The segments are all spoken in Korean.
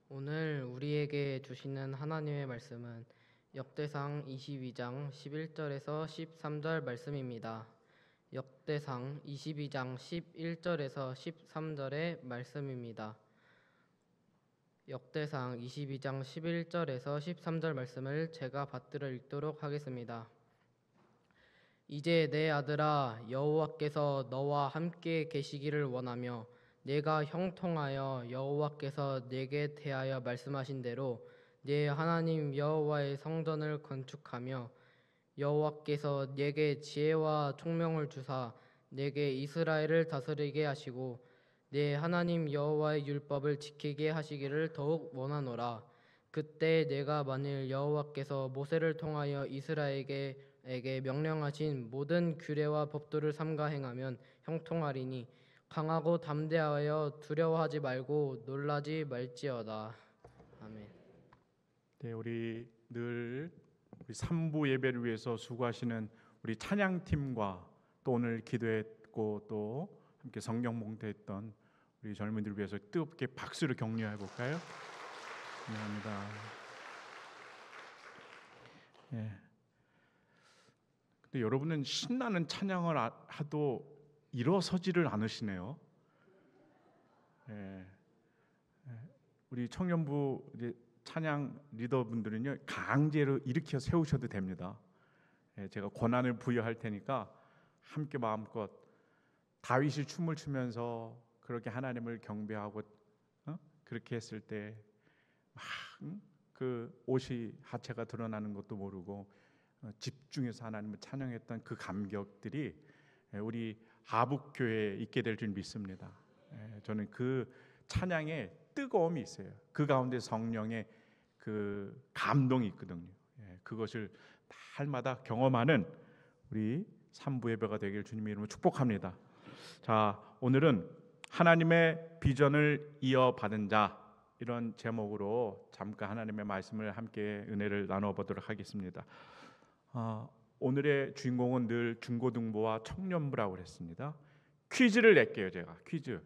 오늘 우리에게 주시는 하나님의 말씀은 역대상 22장 11절에서 13절 말씀입니다. 역대상 22장 11절에서 13절의 말씀입니다. 역대상 22장 11절에서 13절 말씀을 제가 받들어 읽도록 하겠습니다. 이제 내 아들아, 여호와께서 너와 함께 계시기를 원하며 내가 형통하여 여호와께서 내게 대하여 말씀하신 대로 네 하나님 여호와의 성전을 건축하며 여호와께서 내게 지혜와 총명을 주사 내게 이스라엘을 다스리게 하시고 네 하나님 여호와의 율법을 지키게 하시기를 더욱 원하노라. 그때 내가 만일 여호와께서 모세를 통하여 이스라엘에게 명령하신 모든 규례와 법도를 삼가 행하면 형통하리니 강하고 담대하여 두려워하지 말고 놀라지 말지어다. 아멘. 네, 우리 늘 우리 3부 예배를 위해서 수고하시는 우리 찬양팀과 또 오늘 기도했고 또 함께 성경 봉독했던 우리 젊은이들 위해서 뜨겁게 박수를 격려해 볼까요? 감사합니다. 예. 근데 여러분은 신나는 찬양을 하도 일어서지를 않으시네요. 예. 우리 청년부 이제 찬양 리더분들은요 강제로 일으켜 세우셔도 됩니다. 제가 권한을 부여할 테니까 함께 마음껏 다윗이 춤을 추면서 그렇게 하나님을 경배하고 그렇게 했을 때 막 그 옷이 하체가 드러나는 것도 모르고 집중해서 하나님을 찬양했던 그 감격들이 우리 아북교회에 있게 될 줄 믿습니다. 저는 그 찬양에 뜨거움이 있어요. 그 가운데 성령의 그 감동이 있거든요. 그것을 날마다 경험하는 우리 3부 예배가 되길 주님의 이름으로 축복합니다. 자, 오늘은 하나님의 비전을 이어받은 자, 이런 제목으로 잠깐 하나님의 말씀을 함께 은혜를 나눠보도록 하겠습니다. 오늘의 주인공은 늘 중고등부와 청년부라고 그랬습니다. 퀴즈를 낼게요. 제가 퀴즈.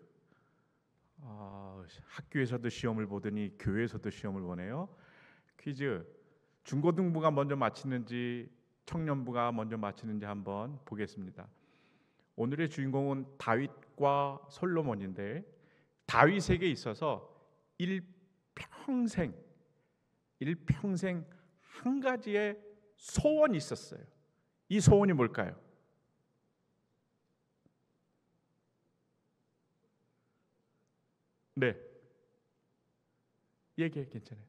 학교에서도 시험을 보더니 교회에서도 시험을 보네요. 퀴즈. 중고등부가 먼저 맞히는지 청년부가 먼저 맞히는지 한번 보겠습니다. 오늘의 주인공은 다윗과 솔로몬인데 다윗에게 있어서 일평생 한 가지의 소원이 있었어요. 이 소원이 뭘까요? 네, 얘기해. 괜찮아요.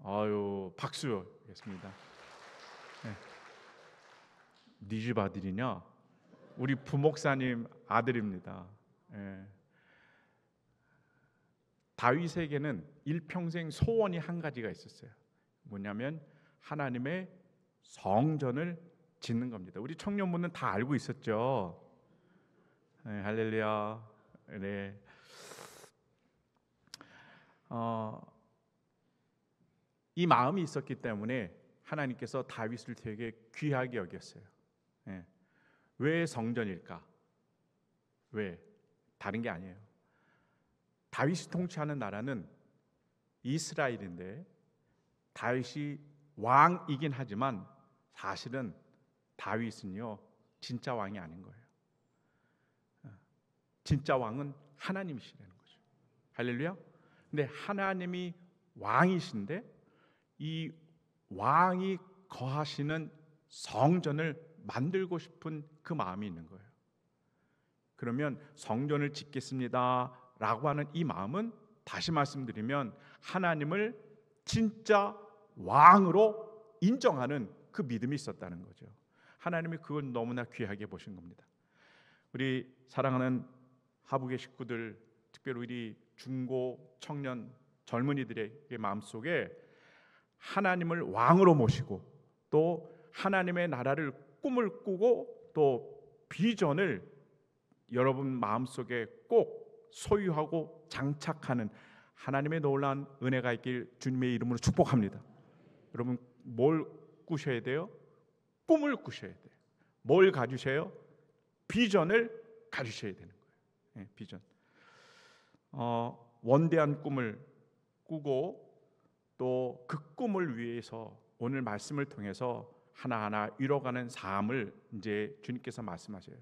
아유, 박수였습니다. 네 집 아들이냐? 우리 부목사님 아들입니다. 다윗에게는 일평생 소원이 한 가지가 있었어요. 뭐냐면 하나님의 성전을 짓는 겁니다. 우리 청년부는 다 알고 있었죠. 할렐루야. 네. 이 마음이 있었기 때문에 하나님께서 다윗을 되게 귀하게 여겼어요. 왜 성전일까? 왜? 다른 게 아니에요. 다윗이 통치하는 나라는 이스라엘인데 다윗이 왕이긴 하지만 사실은 다윗은요 진짜 왕이 아닌 거예요. 진짜 왕은 하나님이시라는 거죠. 할렐루야. 근데 하나님이 왕이신데 이 왕이 거하시는 성전을 만들고 싶은 그 마음이 있는 거예요. 그러면 성전을 짓겠습니다 라고 하는 이 마음은 다시 말씀드리면 하나님을 진짜 왕으로 인정하는 그 믿음이 있었다는 거죠. 하나님이 그걸 너무나 귀하게 보신 겁니다. 우리 사랑하는 하북의 식구들, 특별히 우리 중고 청년 젊은이들의 마음속에 하나님을 왕으로 모시고 또 하나님의 나라를 꿈을 꾸고 또 비전을 여러분 마음속에 꼭 소유하고 장착하는 하나님의 놀라운 은혜가 있길 주님의 이름으로 축복합니다. 여러분 뭘 꾸셔야 돼요? 꿈을 꾸셔야 돼요. 뭘 가지셔요? 비전을 가지셔야 되는 거예요. 비전. 원대한 꿈을 꾸고 또 그 꿈을 위해서 오늘 말씀을 통해서 하나하나 이뤄가는 삶을 이제 주님께서 말씀하셔요.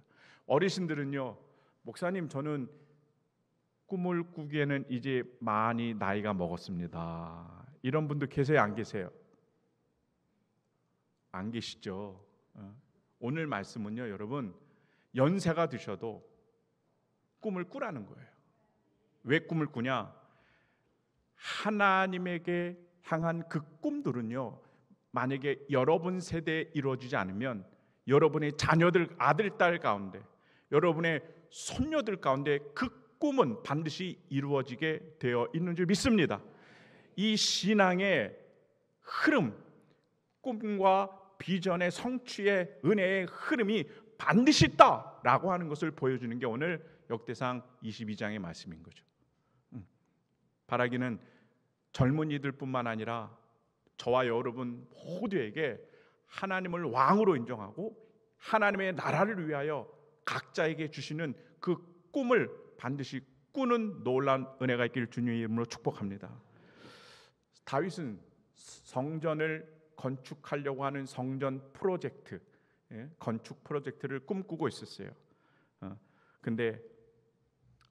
어르신들은요, 목사님 저는 꿈을 꾸기에는 이제 많이 나이가 먹었습니다. 이런 분도 계세요, 안 계세요? 안 계시죠? 오늘 말씀은요, 여러분 연세가 드셔도 꿈을 꾸라는 거예요. 왜 꿈을 꾸냐? 하나님에게 향한 그 꿈들은요, 만약에 여러분 세대에 이루어지지 않으면 여러분의 자녀들, 아들, 딸 가운데, 여러분의 손녀들 가운데 그 꿈은 반드시 이루어지게 되어 있는 줄 믿습니다. 이 신앙의 흐름, 꿈과 비전의 성취의 은혜의 흐름이 반드시 있다라고 하는 것을 보여주는 게 오늘 역대상 22장의 말씀인 거죠. 바라기는 젊은이들뿐만 아니라 저와 여러분 모두에게 하나님을 왕으로 인정하고 하나님의 나라를 위하여 각자에게 주시는 그 꿈을 반드시 꾸는 놀라운 은혜가 있기를 주님의 이름으로 축복합니다. 다윗은 성전을 건축하려고 하는 성전 프로젝트, 건축 프로젝트를 꿈꾸고 있었어요. 근데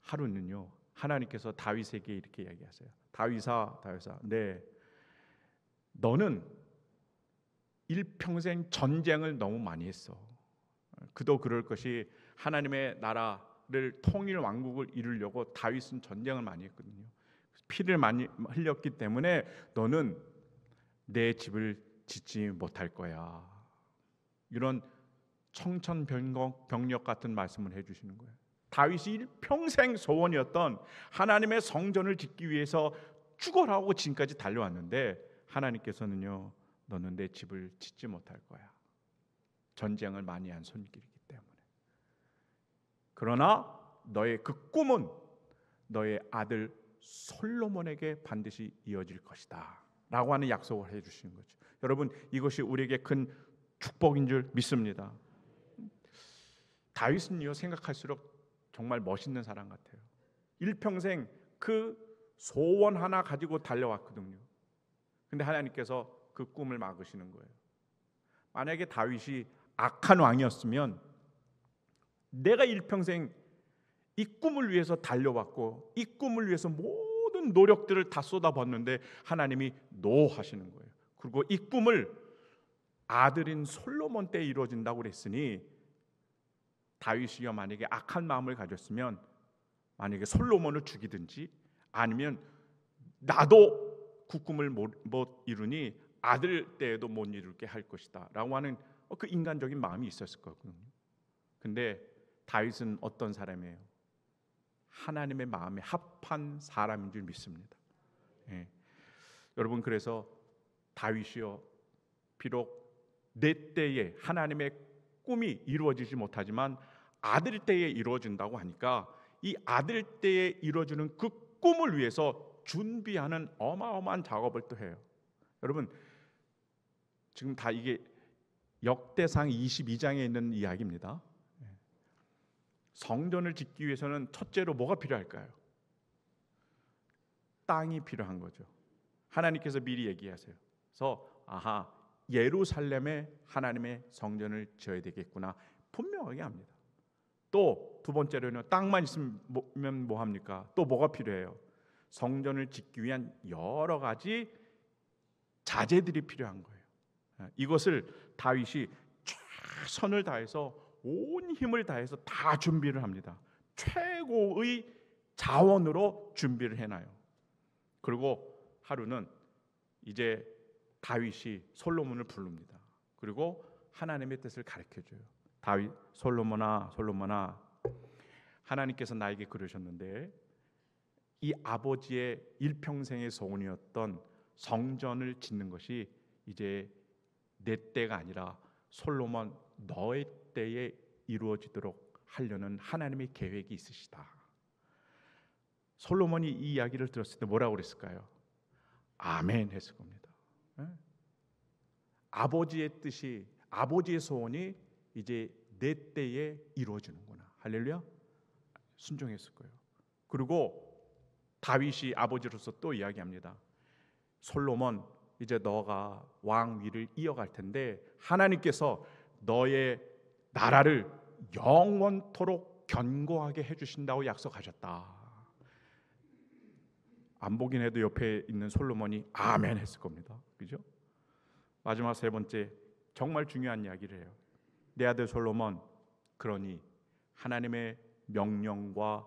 하루는요, 하나님께서 다윗에게 이렇게 이야기하세요. 다윗아, 네, 너는 일평생 전쟁을 너무 많이 했어. 그도 그럴 것이 하나님의 나라를 통일 왕국을 이루려고 다윗은 전쟁을 많이 했거든요. 피를 많이 흘렸기 때문에 너는 내 집을 짓지 못할 거야. 이런 청천벽력 같은 말씀을 해주시는 거예요. 다윗이 일평생 소원이었던 하나님의 성전을 짓기 위해서 죽어라고 지금까지 달려왔는데 하나님께서는요, 너는 내 집을 짓지 못할 거야. 전쟁을 많이 한 손길이기 때문에. 그러나 너의 그 꿈은 너의 아들 솔로몬에게 반드시 이어질 것이다 라고 하는 약속을 해주시는 거죠. 여러분, 이것이 우리에게 큰 축복인 줄 믿습니다. 다윗은요, 생각할수록 정말 멋있는 사람 같아요. 일평생 그 소원 하나 가지고 달려왔거든요. 근데 하나님께서 그 꿈을 막으시는 거예요. 만약에 다윗이 악한 왕이었으면 내가 일평생 이 꿈을 위해서 달려왔고 이 꿈을 위해서 모든 노력들을 다 쏟아붓는데 하나님이 노하시는 거예요. 그리고 이 꿈을 아들인 솔로몬 때 이루어진다고 그랬으니 다윗이요, 만약에 악한 마음을 가졌으면 만약에 솔로몬을 죽이든지 아니면 나도 그 꿈을 못 이루니 아들 때에도 못 이룰게 할 것이다 라고 하는 그 인간적인 마음이 있었을 거거든요. 근데 다윗은 어떤 사람이에요? 하나님의 마음에 합한 사람인 줄 믿습니다. 여러분, 그래서 다윗이요, 비록 내 때에 하나님의 꿈이 이루어지지 못하지만 아들 때에 이루어진다고 하니까 이 아들 때에 이루어지는 그 꿈을 위해서 준비하는 어마어마한 작업을 또 해요. 여러분, 지금 다 이게 역대상 22장에 있는 이야기입니다. 성전을 짓기 위해서는 첫째로 뭐가 필요할까요? 땅이 필요한 거죠. 하나님께서 미리 얘기하세요. 그래서 예루살렘에 하나님의 성전을 지어야 되겠구나 분명하게 합니다. 또 두 번째로는 땅만 있으면 뭐 합니까? 또 뭐가 필요해요? 성전을 짓기 위한 여러 가지 자재들이 필요한 거예요. 이것을 다윗이 최선을 다해서 온 힘을 다해서 다 준비를 합니다. 최고의 자원으로 준비를 해놔요. 그리고 하루는 이제 다윗이 솔로몬을 부릅니다. 그리고 하나님의 뜻을 가르쳐줘요. 다윗, 솔로몬아, 하나님께서 나에게 그러셨는데 이 아버지의 일평생의 소원이었던 성전을 짓는 것이 이제 내 때가 아니라 솔로몬 너의 때에 이루어지도록 하려는 하나님의 계획이 있으시다. 솔로몬이 이 이야기를 들었을 때 뭐라고 그랬을까요? 아멘 했을 겁니다. 아버지의 뜻이, 아버지의 소원이 이제 내 때에 이루어지는구나. 할렐루야. 순종했을 거예요. 그리고 다윗이 아버지로서 또 이야기합니다. 솔로몬, 이제 너가 왕위를 이어갈 텐데 하나님께서 너의 나라를 영원토록 견고하게 해주신다고 약속하셨다. 안 보긴 해도 옆에 있는 솔로몬이 아멘 했을 겁니다. 그죠? 마지막 세 번째, 정말 중요한 이야기를 해요. 내 아들 솔로몬, 그러니 하나님의 명령과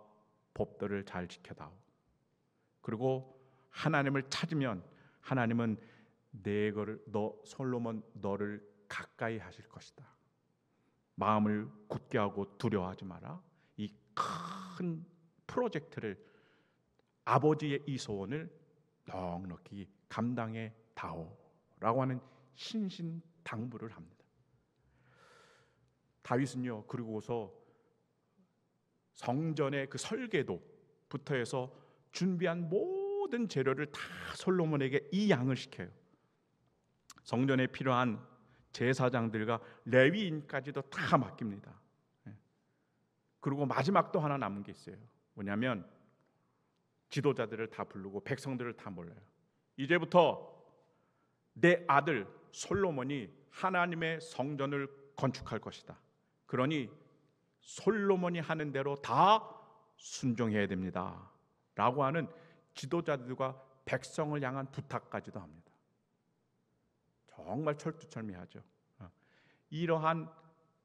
법도를 잘 지켜다오. 그리고 하나님을 찾으면 하나님은 너 솔로몬 너를 가까이 하실 것이다. 마음을 굳게 하고 두려워하지 마라. 이 큰 프로젝트를, 아버지의 이 소원을 넉넉히 감당해 다오라고 하는 신신당부를 합니다. 다윗은요, 그리고서 성전의 그 설계도부터 해서 준비한 모든 재료를 다 솔로몬에게 이 양을 시켜요. 성전에 필요한 제사장들과 레위인까지도 다 맡깁니다. 그리고 마지막 또 하나 남은 게 있어요. 뭐냐면 지도자들을 다 부르고 백성들을 다 몰라요. 이제부터 내 아들 솔로몬이 하나님의 성전을 건축할 것이다. 그러니 솔로몬이 하는 대로 다 순종해야 됩니다 라고 하는 지도자들과 백성을 향한 부탁까지도 합니다. 정말 철두철미하죠. 이러한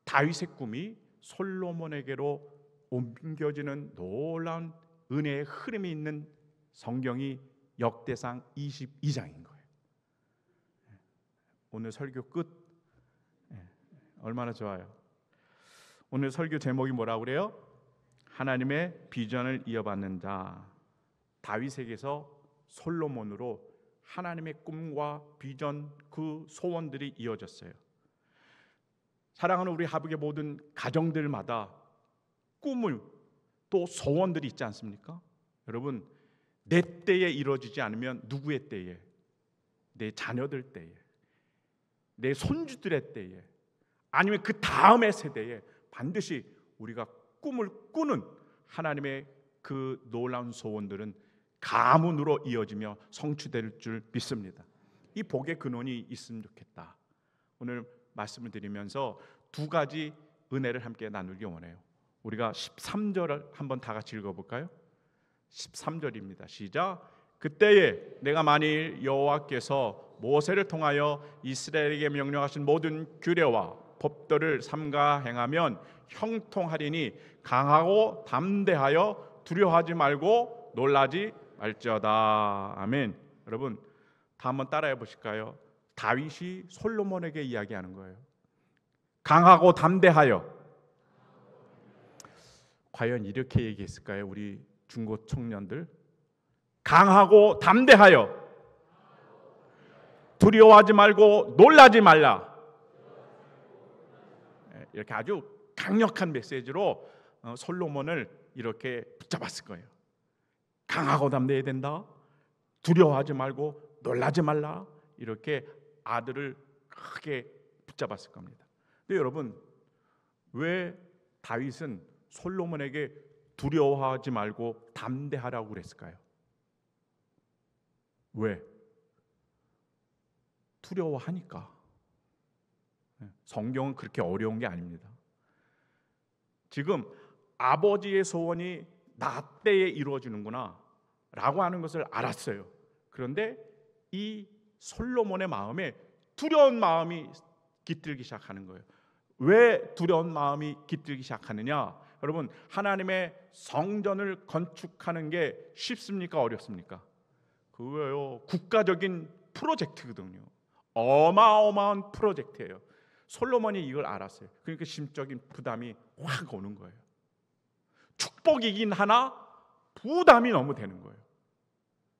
다윗의 꿈이 솔로몬에게로 옮겨지는 놀라운 은혜의 흐름이 있는 성경이 역대상 22장인 거예요. 오늘 설교 끝. 얼마나 좋아요. 오늘 설교 제목이 뭐라고 그래요? 하나님의 비전을 이어받는 자. 다윗에게서 솔로몬으로 하나님의 꿈과 비전, 그 소원들이 이어졌어요. 사랑하는 우리 하북의 모든 가정들마다 꿈을, 또 소원들이 있지 않습니까? 여러분, 내 때에 이루어지지 않으면 누구의 때에? 내 자녀들 때에, 내 손주들의 때에, 아니면 그 다음의 세대에 반드시 우리가 꿈을 꾸는 하나님의 그 놀라운 소원들은 가문으로 이어지며 성취될 줄 믿습니다. 이 복의 근원이 있으면 좋겠다. 오늘 말씀을 드리면서 두 가지 은혜를 함께 나누기 원해요. 우리가 13절을 한번 다 같이 읽어볼까요? 13절입니다. 시작. 그때에 내가 만일 여호와께서 모세를 통하여 이스라엘에게 명령하신 모든 규례와 법도를 삼가 행하면 형통하리니 강하고 담대하여 두려워하지 말고 놀라지 말지어다. 아멘. 여러분, 다 한번 따라해 보실까요? 다윗이 솔로몬에게 이야기하는 거예요. 강하고 담대하여. 과연 이렇게 얘기했을까요? 우리 중고 청년들. 강하고 담대하여 두려워하지 말고 놀라지 말라. 이렇게 아주 강력한 메시지로 솔로몬을 이렇게 붙잡았을 거예요. 강하고 담대해야 된다. 두려워하지 말고 놀라지 말라. 이렇게 아들을 크게 붙잡았을 겁니다. 근데 여러분, 왜 다윗은 솔로몬에게 두려워하지 말고 담대하라고 그랬을까요? 왜? 두려워하니까. 성경은 그렇게 어려운 게 아닙니다. 지금 아버지의 소원이 나 때에 이루어지는구나 라고 하는 것을 알았어요. 그런데 이 솔로몬의 마음에 두려운 마음이 깃들기 시작하는 거예요. 왜 두려운 마음이 깃들기 시작하느냐? 여러분, 하나님의 성전을 건축하는 게 쉽습니까? 어렵습니까? 그거요, 국가적인 프로젝트거든요. 어마어마한 프로젝트예요. 솔로몬이 이걸 알았어요. 그러니까 심적인 부담이 확 오는 거예요. 축복이긴 하나 부담이 너무 되는 거예요.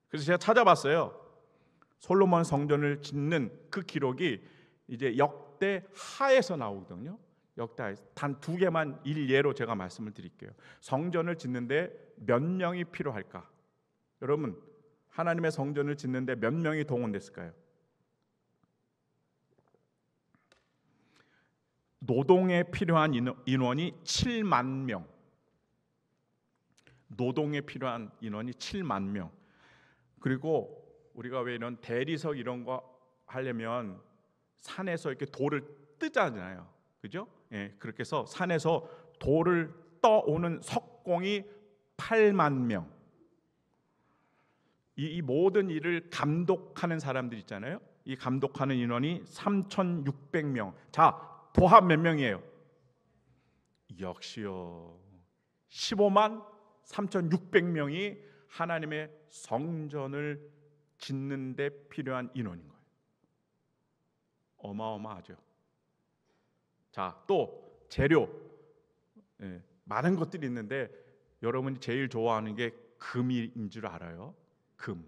그래서 제가 찾아봤어요. 솔로몬 성전을 짓는 그 기록이 이제 역대하에서 나오거든요. 역대하에서 단 두 개만 일예로 제가 말씀을 드릴게요. 성전을 짓는데 몇 명이 필요할까? 여러분, 하나님의 성전을 짓는데 몇 명이 동원됐을까요? 노동에 필요한 인원이 7만 명, 노동에 필요한 인원이 7만 명. 그리고 우리가 왜 이런 대리석 이런 거 하려면 산에서 이렇게 돌을 뜨잖아요. 그죠? 예, 그렇게 해서 산에서 돌을 떠오는 석공이 8만 명. 이 모든 일을 감독하는 사람들 있잖아요. 이 감독하는 인원이 3,600명. 자, 도합 몇 명이에요? 역시요. 15만 3,600명이 하나님의 성전을 짓는 데 필요한 인원인 거예요. 어마어마하죠. 자, 또 재료. 예, 많은 것들이 있는데 여러분이 제일 좋아하는 게 금인 줄 알아요. 금.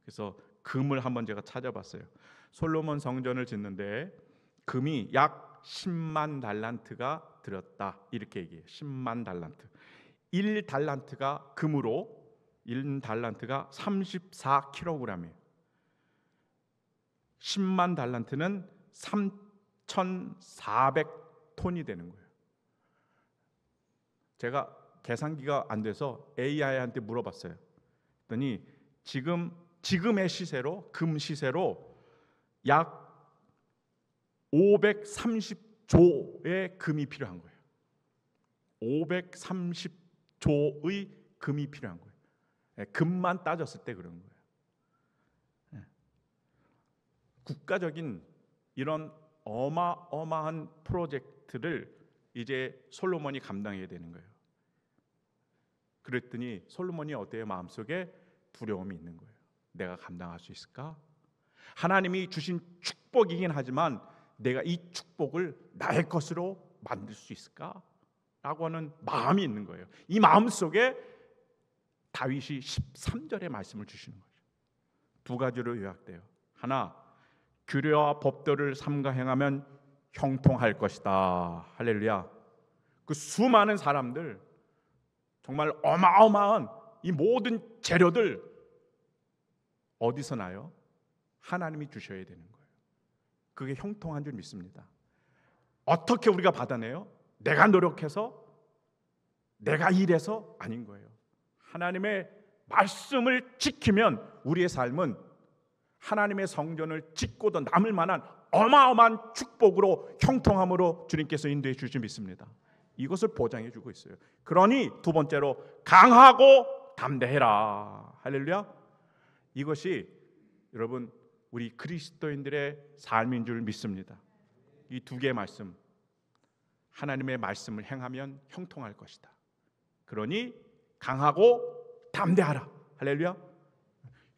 그래서 금을 한번 제가 찾아봤어요. 솔로몬 성전을 짓는데 금이 약 10만 달란트가 들었다. 이렇게 얘기해요. 10만 달란트. 1달란트가 금으로 1달란트가 34kg이에요. 10만 달란트는 3,400톤이 되는 거예요. 제가 계산기가 안 돼서 AI한테 물어봤어요. 그랬더니 지금의 시세로, 금 시세로 약 530조의 금이 필요한 거예요. 530조의 금이 필요한 거예요. 금만 따졌을 때 그런 거예요. 국가적인 이런 어마어마한 프로젝트를 이제 솔로몬이 감당해야 되는 거예요. 그랬더니 솔로몬이 어때요? 마음속에 두려움이 있는 거예요. 내가 감당할 수 있을까? 하나님이 주신 축복이긴 하지만 내가 이 축복을 나의 것으로 만들 수 있을까? 라고 하는 마음이 있는 거예요. 이 마음 속에 다윗이 13절의 말씀을 주시는 거죠. 두 가지로 요약돼요. 하나, 규례와 법도를 삼가 행하면 형통할 것이다. 할렐루야. 그 수많은 사람들, 정말 어마어마한 이 모든 재료들 어디서 나요? 하나님이 주셔야 되는 거예요. 그게 형통한 줄 믿습니다. 어떻게 우리가 받아내요? 내가 노력해서, 내가 일해서 아닌 거예요. 하나님의 말씀을 지키면 우리의 삶은 하나님의 성전을 짓고도 남을 만한 어마어마한 축복으로, 형통함으로 주님께서 인도해 주실 믿습니다. 이것을 보장해 주고 있어요. 그러니 두 번째로 강하고 담대해라. 할렐루야. 이것이 여러분 우리 그리스도인들의 삶인 줄 믿습니다. 이 두 개의 말씀, 하나님의 말씀을 행하면 형통할 것이다. 그러니 강하고 담대하라. 할렐루야.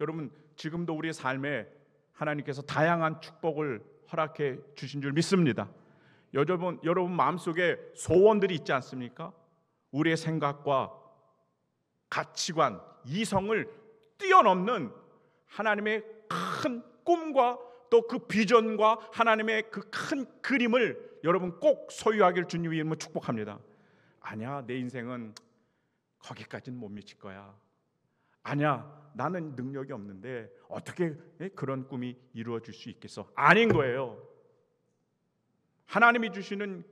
여러분 지금도 우리의 삶에 하나님께서 다양한 축복을 허락해 주신 줄 믿습니다. 여러분 마음속에 소원들이 있지 않습니까? 우리의 생각과 가치관, 이성을 뛰어넘는 하나님의 큰 꿈과 또 그 비전과 하나님의 그 큰 그림을 여러분 꼭 소유하기를 주님의 이름으로 축복합니다. 아니야, 내 인생은 거기까지는 못 미칠 거야. 아니야, 나는 능력이 없는데 어떻게 그런 꿈이 이루어질 수 있겠어? 아닌 거예요. 하나님이 주시는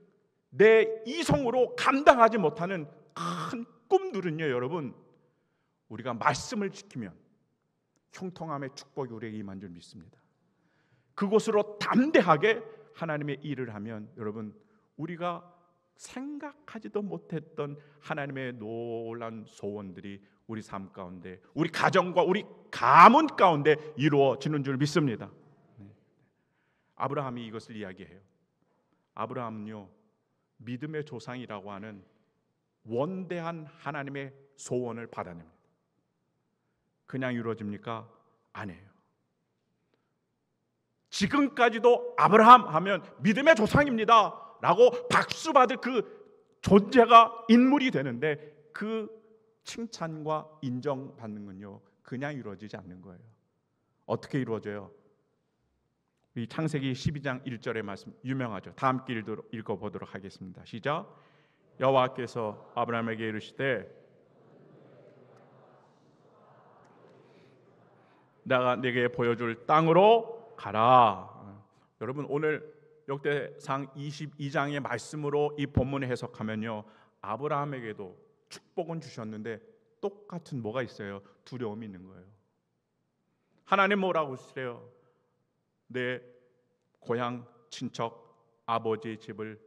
내 이성으로 감당하지 못하는 큰 꿈들은요, 여러분, 우리가 말씀을 지키면 형통함의 축복이 우리에게 임한 줄 믿습니다. 그곳으로 담대하게 하나님의 일을 하면 여러분, 우리가 생각하지도 못했던 하나님의 놀라운 소원들이 우리 삶 가운데, 우리 가정과 우리 가문 가운데 이루어지는 줄 믿습니다. 아브라함이 이것을 이야기해요. 아브라함은요, 믿음의 조상이라고 하는 원대한 하나님의 소원을 받아냅니다. 그냥 이루어집니까? 아니에요. 지금까지도 아브라함 하면 믿음의 조상입니다 라고 박수 받을 그 존재가 인물이 되는데 그 칭찬과 인정받는 건요, 그냥 이루어지지 않는 거예요. 어떻게 이루어져요? 이 창세기 12장 1절의 말씀 유명하죠. 다 함께 읽어보도록 하겠습니다. 시작. 여호와께서 아브라함에게 이르시되 내가 네게 보여줄 땅으로 가라. 여러분 오늘 역대상 22장의 말씀으로 이 본문을 해석하면요, 아브라함에게도 축복은 주셨는데 똑같은 뭐가 있어요? 두려움이 있는 거예요. 하나님 뭐라고 하시래요? 내 고향 친척 아버지의 집을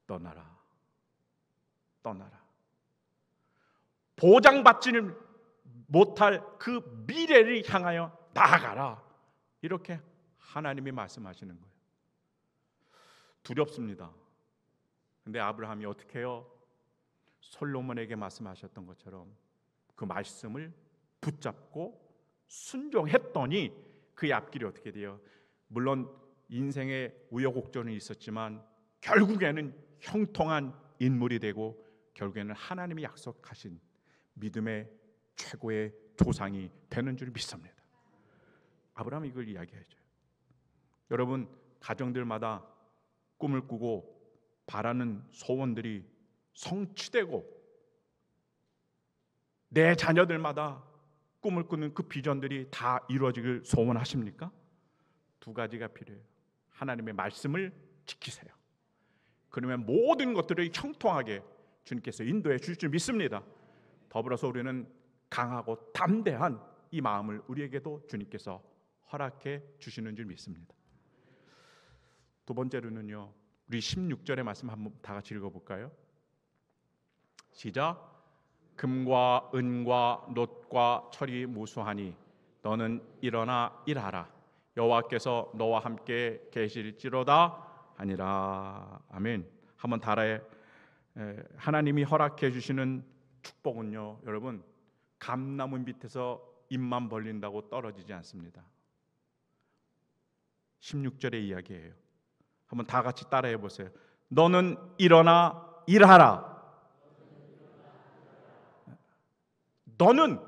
떠나라. 보장받지는 못할 그 미래를 향하여 나아가라. 이렇게 하나님이 말씀하시는 거예요. 두렵습니다. 근데 아브라함이 어떻게 해요? 솔로몬에게 말씀하셨던 것처럼 그 말씀을 붙잡고 순종했더니 그의 앞길이 어떻게 돼요? 물론 인생의 우여곡절은 있었지만 결국에는 형통한 인물이 되고 결국에는 하나님이 약속하신 믿음의 최고의 조상이 되는 줄 믿습니다. 아브라함이 이걸 이야기해줘요. 여러분, 가정들마다 꿈을 꾸고 바라는 소원들이 성취되고 내 자녀들마다 꿈을 꾸는 그 비전들이 다 이루어지길 소원하십니까? 두 가지가 필요해요. 하나님의 말씀을 지키세요. 그러면 모든 것들을 형통하게 주님께서 인도해 주실 줄 믿습니다. 더불어서 우리는 강하고 담대한 이 마음을 우리에게도 주님께서 허락해 주시는 줄 믿습니다. 두 번째로는요, 우리 16절의 말씀 한번 다 같이 읽어볼까요? 시작. 금과 은과 놋과 철이 무수하니 너는 일어나 일하라. 여호와께서 너와 함께 계실지로다 하니라. 아멘. 한번 달아에 하나님이 허락해 주시는 축복은요, 여러분, 감나무 밑에서 입만 벌린다고 떨어지지 않습니다. 16절의 이야기예요. 한번 다 같이 따라해 보세요. 너는 일어나 일하라. 너는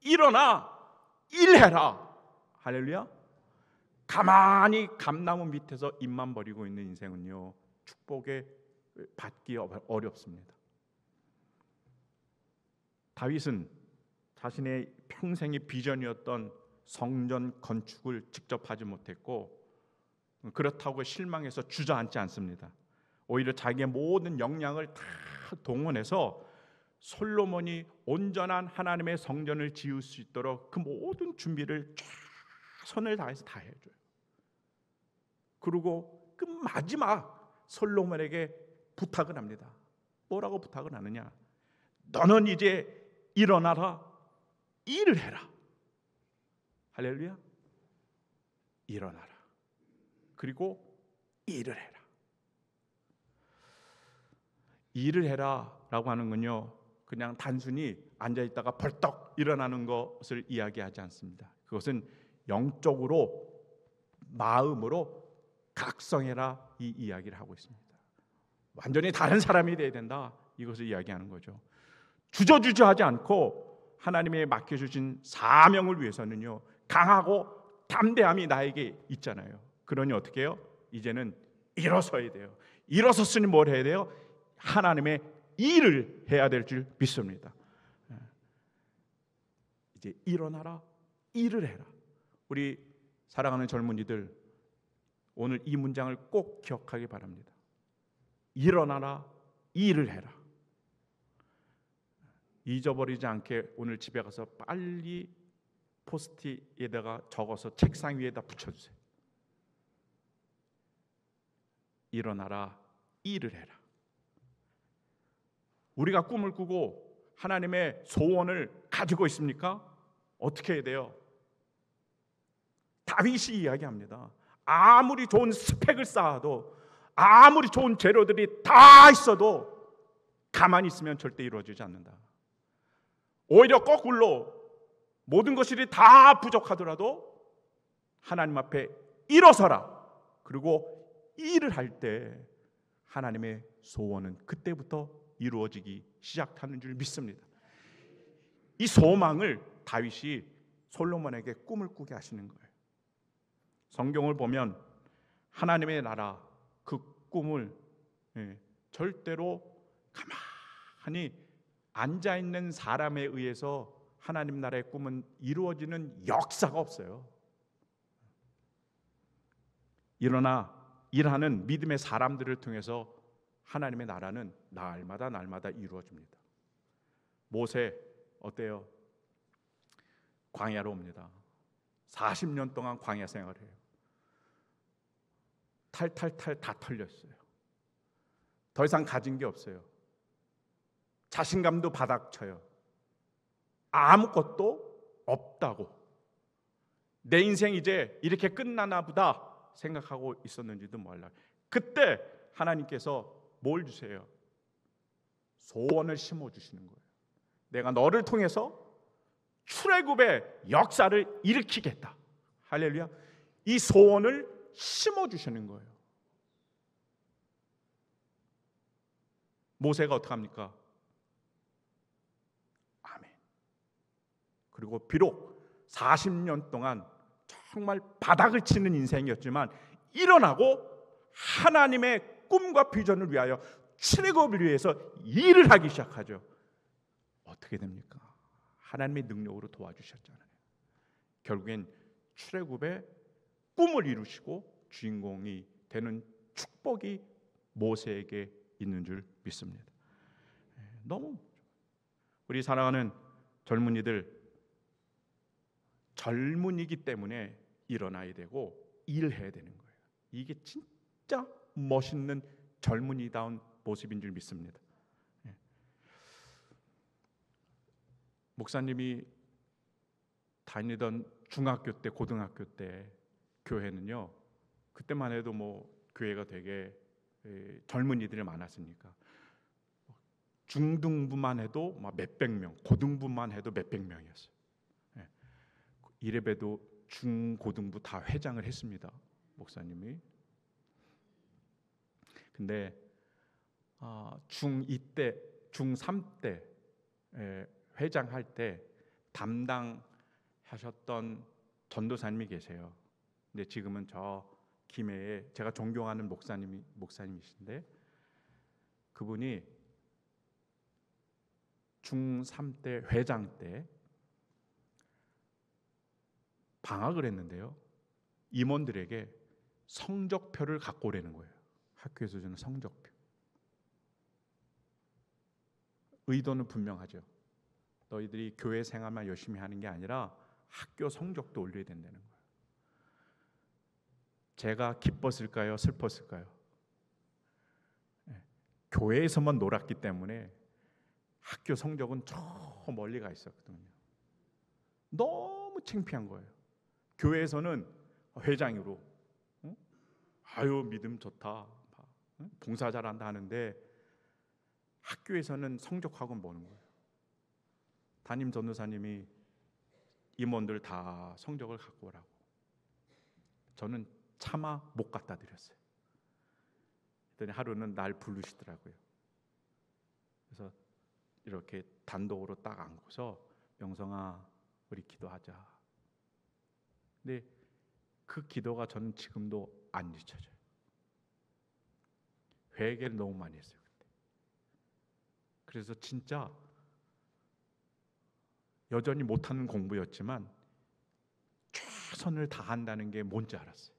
일어나 일해라. 할렐루야. 가만히 감나무 밑에서 입만 버리고 있는 인생은요, 축복에 받기 어렵습니다. 다윗은 자신의 평생의 비전이었던 성전 건축을 직접 하지 못했고 그렇다고 실망해서 주저앉지 않습니다. 오히려 자기의 모든 역량을 다 동원해서 솔로몬이 온전한 하나님의 성전을 지을 수 있도록 그 모든 준비를 최선을 다해서 다 해줘요. 그리고 그 마지막 솔로몬에게 부탁을 합니다. 뭐라고 부탁을 하느냐? 너는 이제 일어나라, 일을 해라. 할렐루야. 일어나라. 그리고 일을 해라. 일을 해라라고 하는 건요, 그냥 단순히 앉아있다가 벌떡 일어나는 것을 이야기하지 않습니다. 그것은 영적으로, 마음으로 각성해라, 이 이야기를 하고 있습니다. 완전히 다른 사람이 돼야 된다, 이것을 이야기하는 거죠. 주저주저하지 않고 하나님의 맡겨주신 사명을 위해서는요, 강하고 담대함이 나에게 있잖아요. 그러니 어떻게 해요? 이제는 일어서야 돼요. 일어섰으니 뭘 해야 돼요? 하나님의 일을 해야 될 줄 믿습니다. 이제 일어나라, 일을 해라. 우리 사랑하는 젊은이들, 오늘 이 문장을 꼭 기억하기 바랍니다. 일어나라, 일을 해라. 잊어버리지 않게 오늘 집에 가서 빨리 포스트잇에다가 적어서 책상 위에다 붙여주세요. 일어나라, 일을 해라. 우리가 꿈을 꾸고 하나님의 소원을 가지고 있습니까? 어떻게 해야 돼요? 다윗이 이야기합니다. 아무리 좋은 스펙을 쌓아도, 아무리 좋은 재료들이 다 있어도 가만히 있으면 절대 이루어지지 않는다. 오히려 거꾸로 모든 것이 다 부족하더라도 하나님 앞에 일어서라. 그리고 일을 할 때 하나님의 소원은 그때부터 이루어지기 시작하는 줄 믿습니다. 이 소망을 다윗이 솔로몬에게 꿈을 꾸게 하시는 거예요. 성경을 보면 하나님의 나라, 그 꿈을 절대로 가만히 앉아있는 사람에 의해서 하나님 나라의 꿈은 이루어지는 역사가 없어요. 일어나 일하는 믿음의 사람들을 통해서 하나님의 나라는 날마다 이루어집니다. 모세 어때요? 광야로 옵니다. 40년 동안 광야 생활을 해요. 탈탈탈 다 털렸어요. 더 이상 가진 게 없어요. 자신감도 바닥쳐요. 아무것도 없다고. 내 인생 이제 이렇게 끝나나 보다 생각하고 있었는지도 몰라요. 그때 하나님께서 뭘 주세요? 소원을 심어주시는 거예요. 내가 너를 통해서 출애굽의 역사를 일으키겠다. 할렐루야. 이 소원을 심어주시는 거예요. 모세가 어떻게 합니까? 아멘. 그리고 비록 40년 동안 정말 바닥을 치는 인생이었지만 일어나고 하나님의 꿈과 비전을 위하여 출애굽을 위해서 일을 하기 시작하죠. 어떻게 됩니까? 하나님의 능력으로 도와주셨잖아요. 결국엔 출애굽의 꿈을 이루시고 주인공이 되는 축복이 모세에게 있는 줄 믿습니다. 너무 우리 사랑하는 젊은이들, 젊은이기 때문에 일어나야 되고 일을 해야 되는 거예요. 이게 진짜 멋있는 젊은이다운 모습인 줄 믿습니다. 목사님이 다니던 중학교 때, 고등학교 때 교회는요, 그때만 해도 뭐 교회가 되게 젊은이들이 많았으니까 중등부만 해도 막 몇백 명, 고등부만 해도 몇백 명이었어요. 이래봬도 중고등부 다 회장을 했습니다, 목사님이. 근데 중2 때, 중3 때 회장할 때 담당하셨던 전도사님이 계세요. 근데 지금은 저 김해에 제가 존경하는 목사님이신데, 그분이 중3 때 회장 때 방학을 했는데요, 임원들에게 성적표를 갖고 오라는 거예요. 학교에서 주는 성적표. 의도는 분명하죠. 너희들이 교회 생활만 열심히 하는 게 아니라 학교 성적도 올려야 된다는 거예요. 제가 기뻤을까요? 슬펐을까요? 교회에서만 놀았기 때문에 학교 성적은 저 멀리 가 있었거든요. 너무 창피한 거예요. 교회에서는 회장으로 아유 믿음 좋다, 봉사 잘한다 하는데 학교에서는 성적하고는 보는 거예요. 담임 전도사님이 임원들 다 성적을 갖고 오라고. 저는 차마 못 갖다 드렸어요. 그랬더니 하루는 날 부르시더라고요. 그래서 이렇게 단독으로 딱 안고서 영성아 우리 기도하자. 근데 그 기도가 저는 지금도 안 잊혀져요. 회개를 너무 많이 했어요 그때. 그래서 진짜 여전히 못하는 공부였지만 최선을 다한다는 게 뭔지 알았어요.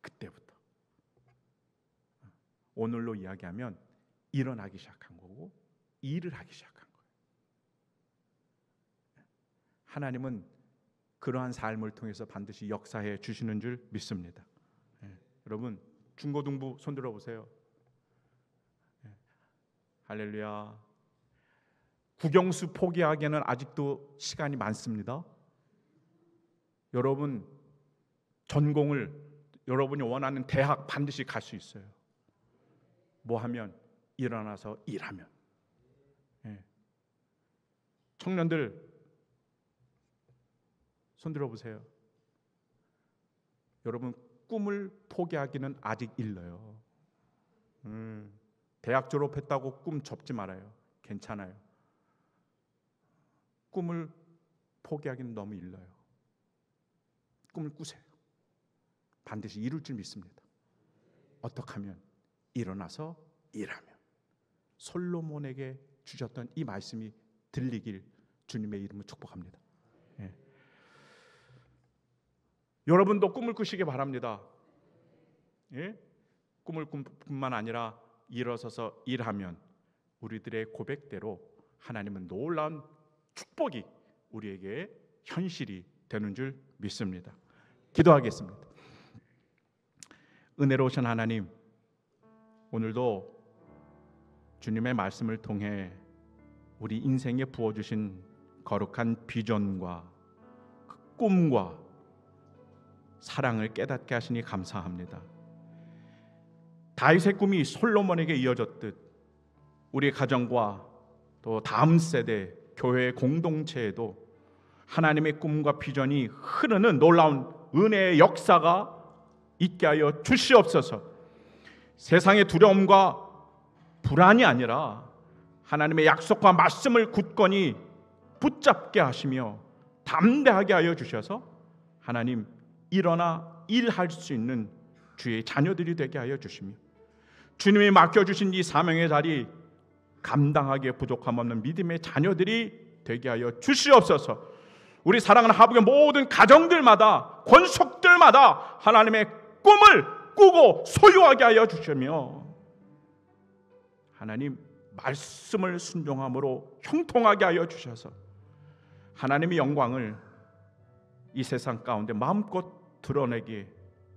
그때부터. 오늘로 이야기하면 일어나기 시작한 거고 일을 하기 시작한 거예요. 하나님은 그러한 삶을 통해서 반드시 역사해 주시는 줄 믿습니다. 여러분 중고등부 손 들어보세요. 할렐루야. 국영수 포기하기에는 아직도 시간이 많습니다. 여러분 전공을 여러분이 원하는 대학 반드시 갈 수 있어요. 뭐 하면? 일어나서 일하면. 청년들 손 들어보세요. 여러분 꿈을 포기하기는 아직 일러요. 대학 졸업했다고 꿈 접지 말아요. 괜찮아요. 꿈을 포기하기는 너무 일러요. 꿈을 꾸세요. 반드시 이룰 줄 믿습니다. 어떻게 하면? 일어나서 일하면. 솔로몬에게 주셨던 이 말씀이 들리길 주님의 이름으로 축복합니다. 여러분도 꿈을 꾸시기 바랍니다. 꿈을 뿐만 아니라 일어서서 일하면 우리들의 고백대로 하나님은 놀라운 축복이 우리에게 현실이 되는 줄 믿습니다. 기도하겠습니다. 은혜로우신 하나님, 오늘도 주님의 말씀을 통해 우리 인생에 부어주신 거룩한 비전과 그 꿈과 사랑을 깨닫게 하시니 감사합니다. 다윗의 꿈이 솔로몬에게 이어졌듯 우리 가정과 또 다음 세대 교회 공동체에도 하나님의 꿈과 비전이 흐르는 놀라운 은혜의 역사가 있게 하여 주시옵소서. 세상의 두려움과 불안이 아니라 하나님의 약속과 말씀을 굳건히 붙잡게 하시며 담대하게 하여 주셔서 하나님 일어나 일할 수 있는 주의 자녀들이 되게 하여 주시며 주님이 맡겨주신 이 사명의 자리 감당하기에 부족함 없는 믿음의 자녀들이 되게 하여 주시옵소서. 우리 사랑하는 하북의 모든 가정들마다 권속들마다 하나님의 꿈을 꾸고 소유하게 하여 주시며 하나님 말씀을 순종함으로 형통하게 하여 주셔서 하나님의 영광을 이 세상 가운데 마음껏 드러내기에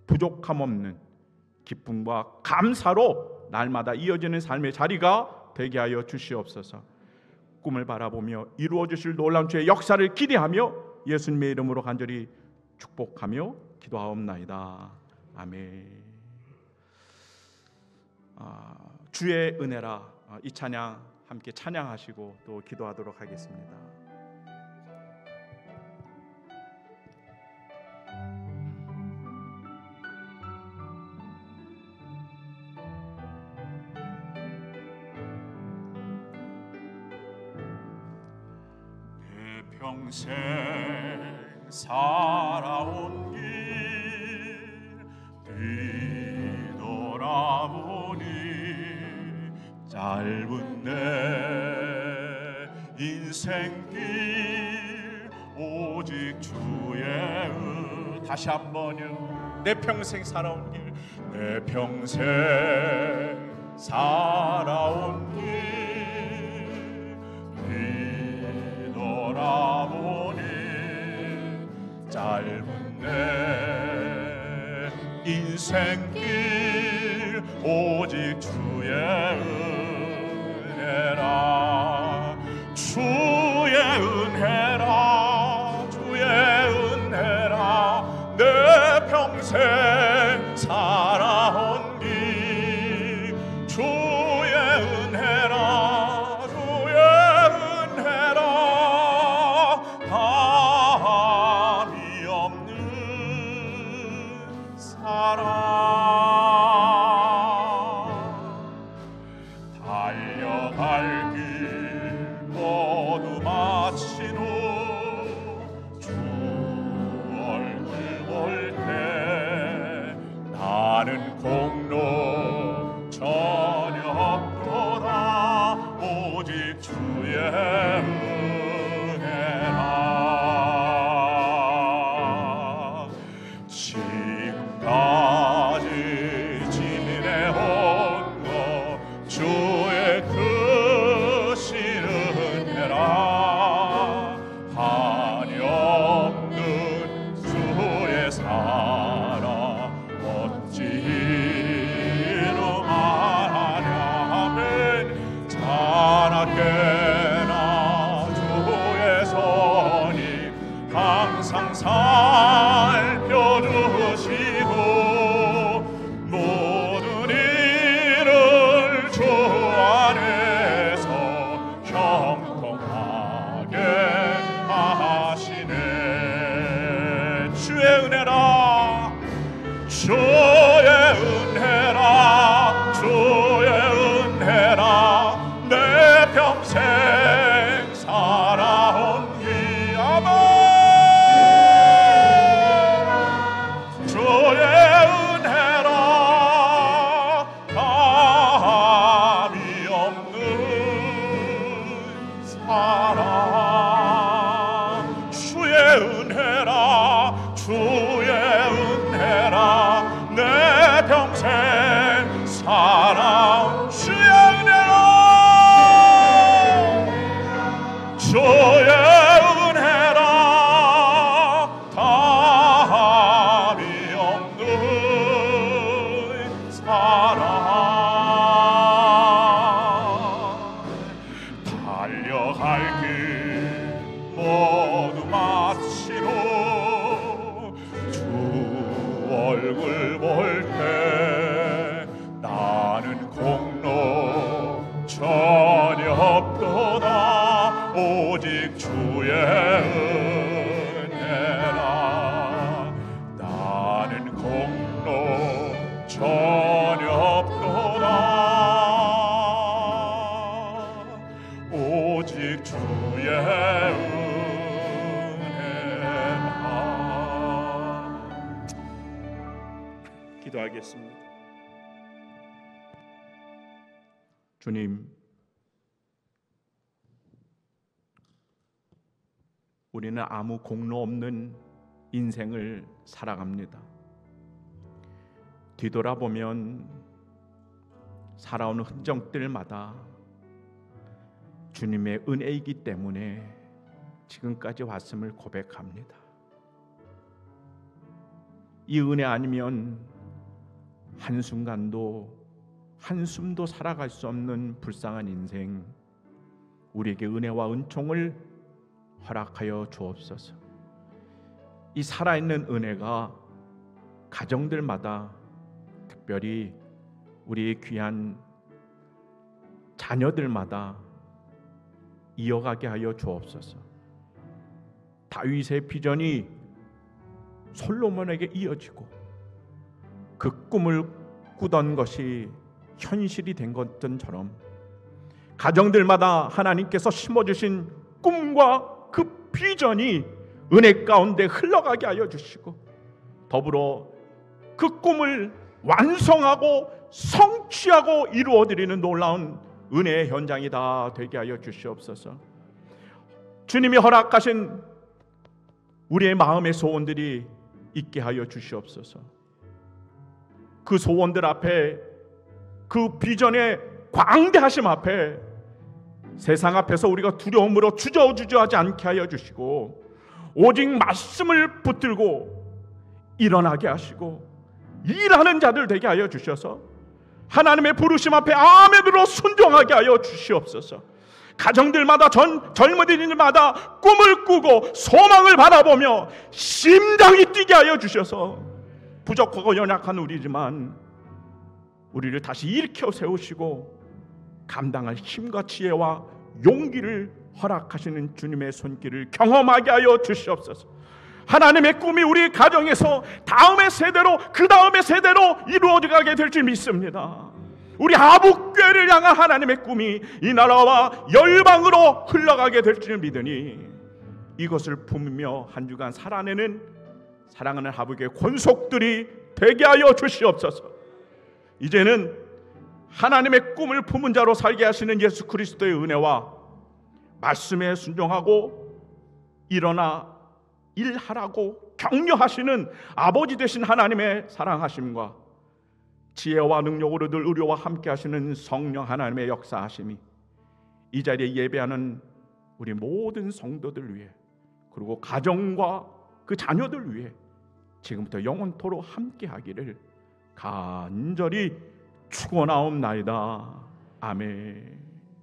부족함 없는 기쁨과 감사로 날마다 이어지는 삶의 자리가 되게 하여 주시옵소서. 꿈을 바라보며 이루어 주실 놀라운 주의 역사를 기대하며 예수님의 이름으로 간절히 축복하며 기도하옵나이다. 아멘. 주의 은혜라, 이 찬양 함께 찬양하시고 또 기도하도록 하겠습니다. 평생 살아온 길 뒤돌아보니 짧은 내 인생길 오직 주의 은. 다시 한번요. 내 평생 살아온 길, 내 평생 살아온 길 돌아보니 짧은 내 인생길 오직 주의 은혜라. 주의 은혜라. 주의 은혜라. 내 평생 살아온 길 주의 은혜라. 주의 감이 없는 사랑 달려갈 길 모두 마친 후 주 얼굴 볼 때 나는 공로 전혀 없도다 오직 주의 지금까지 지내온 것 주의 크신 은혜라. 한이 없는 주의 사랑 어찌 이루 말하냐면 자나깨나 주의 손이 항상 살펴주시고 모든 일을 주 안에서 형통하게 하시네. 주의 은혜라. 주의 은혜라. 주의 은혜라. 내 평생 살아온 길 아멘. 주의 은혜라. 감이 없는 사랑 주의 은혜라. 주의 은혜라. 내 평생 살아온 주의 은혜라. 주의 얼굴 볼 때 나는 공로 전혀 없도다 오직 주의 은혜라 나는 공로 전혀 없도다 오직 주의 은혜라. 기도하겠습니다. 주님, 우리는 아무 공로 없는 인생을 살아갑니다. 뒤돌아보면 살아오는 흔적들마다 주님의 은혜이기 때문에 지금까지 왔음을 고백합니다. 이 은혜 아니면 한순간도 한숨도 살아갈 수 없는 불쌍한 인생, 우리에게 은혜와 은총을 허락하여 주옵소서. 이 살아있는 은혜가 가정들마다, 특별히 우리의 귀한 자녀들마다 이어가게 하여 주옵소서. 다윗의 비전이 솔로몬에게 이어지고 그 꿈을 꾸던 것이 현실이 된 것처럼 가정들마다 하나님께서 심어주신 꿈과 그 비전이 은혜 가운데 흘러가게 하여 주시고 더불어 그 꿈을 완성하고 성취하고 이루어드리는 놀라운 은혜의 현장이 다 되게 하여 주시옵소서. 주님이 허락하신 우리의 마음의 소원들이 있게 하여 주시옵소서. 그 소원들 앞에, 그 비전의 광대하심 앞에 세상 앞에서 우리가 두려움으로 주저주저하지 않게 하여 주시고 오직 말씀을 붙들고 일어나게 하시고 일하는 자들 되게 하여 주셔서 하나님의 부르심 앞에 아멘으로 순종하게 하여 주시옵소서. 가정들마다 젊은이들마다 꿈을 꾸고 소망을 바라보며 심장이 뛰게 하여 주셔서 부족하고 연약한 우리지만 우리를 다시 일으켜 세우시고 감당할 힘과 지혜와 용기를 허락하시는 주님의 손길을 경험하게 하여 주시옵소서. 하나님의 꿈이 우리 가정에서 다음의 세대로 그 다음의 세대로 이루어져 가게 될 줄 믿습니다. 우리 하북교회를 향한 하나님의 꿈이 이 나라와 열방으로 흘러가게 될 줄 믿으니 이것을 품으며 한 주간 살아내는 사랑하는 하북교회 권속들이 되게 하여 주시옵소서. 이제는 하나님의 꿈을 품은 자로 살게 하시는 예수 그리스도의 은혜와 말씀에 순종하고 일어나 일하라고 격려하시는 아버지 되신 하나님의 사랑하심과 지혜와 능력으로 늘 의료와 함께 하시는 성령 하나님의 역사하심이 이 자리에 예배하는 우리 모든 성도들 위해 그리고 가정과 그 자녀들 위해 지금부터 영원토록 함께 하기를 간절히 축원하옵나이다. 아멘.